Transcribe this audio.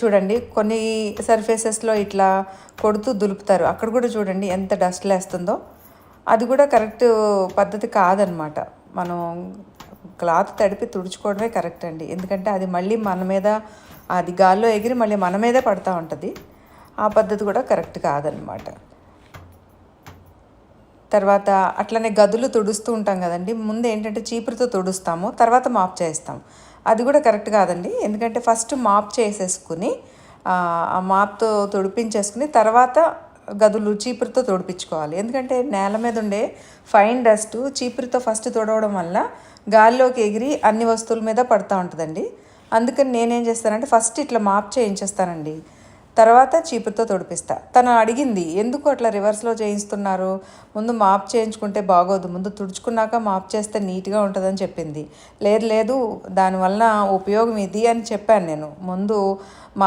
చూడండి కొన్ని సర్ఫేసెస్లో ఇట్లా కొడుతూ దులుపుతారు, అక్కడ కూడా చూడండి ఎంత డస్ట్ లేస్తుందో. అది కూడా కరెక్ట్ పద్ధతి కాదనమాట. మనం క్లాత్ తడిపి తుడుచుకోవడమే కరెక్ట్ అండి, ఎందుకంటే అది మళ్ళీ మన మీద, అది గాల్లో ఎగిరి మళ్ళీ మన మీదే పడుతూ ఉంటుంది. ఆ పద్ధతి కూడా కరెక్ట్ కాదనమాట. తర్వాత అట్లనే గదులు తుడుస్తూ ఉంటాం కదండి, ముందు ఏంటంటే చీపురుతో తుడుస్తాము, తర్వాత మాప్ చేస్తాం. అది కూడా కరెక్ట్ కాదండి, ఎందుకంటే ఫస్ట్ మాప్ చేసేసుకుని ఆ మాప్తో తుడిపించేసుకుని తర్వాత గదులు చీపురుతో తుడిపించుకోవాలి. ఎందుకంటే నేల మీద ఉండే ఫైన్ డస్ట్ చీపురుతో ఫస్ట్ తుడవడం వల్ల గాల్లోకి ఎగిరి అన్ని వస్తువుల మీద పడుతూ ఉంటుందండి. అందుకని నేనేం చేస్తానంటే ఫస్ట్ ఇట్లా మాప్ చేయించేస్తానండి, తర్వాత చీపురుతో తుడిపిస్తా. తను అడిగింది ఎందుకు అట్లా రివర్స్లో చేయిస్తున్నారు, ముందు మాప్ చేయించుకుంటే బాగోదు, ముందు తుడుచుకున్నాక మాప్ చేస్తే నీట్గా ఉంటుందని చెప్పింది. లేదు లేదు దానివల్ల ఉపయోగం ఇది అని చెప్పాను నేను. ముందు మాప్